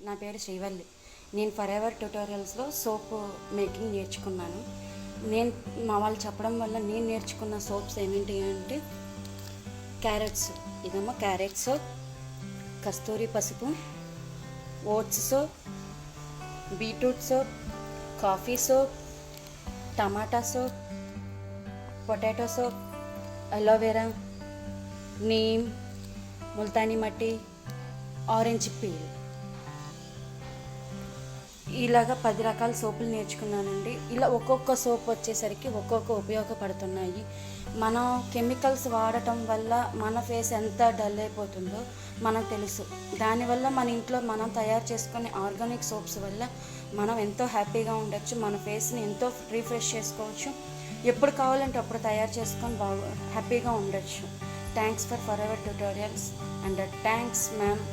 నా పేరు శ్రీవల్లి. నేను ఫర్ ఎవర్ ట్యుటోరియల్స్లో సోప్ మేకింగ్ నేర్చుకున్నాను. మా వాళ్ళు చెప్పడం వల్ల నేను నేర్చుకున్న సోప్స్ ఏమిటి అంటే క్యారెట్స్, ఇదేమో క్యారెట్ సోప్, కస్తూరి పసుపు, oats soap, beetroot soap, coffee soap, tomato soap, potato soap, aloe vera, neem, Multani mitti, orange peel, ఇలాగా 10 రకాల సోపులు నేర్చుకున్నానండి. ఇలా ఒక్కొక్క సోప్ వచ్చేసరికి ఒక్కొక్క ఉపయోగపడుతున్నాయి. మనం కెమికల్స్ వాడటం వల్ల మన ఫేస్ ఎంత డల్ అయిపోతుందో మనకు తెలుసు. దానివల్ల మన ఇంట్లో మనం తయారు చేసుకునే ఆర్గానిక్ సోప్స్ వల్ల మనం ఎంతో హ్యాపీగా ఉండొచ్చు. మన ఫేస్ని ఎంతో రీఫ్రెష్ చేసుకోవచ్చు. ఎప్పుడు కావాలంటే అప్పుడు తయారు చేసుకొని హ్యాపీగా ఉండొచ్చు. Thanks for ever tutorials and thanks ma'am.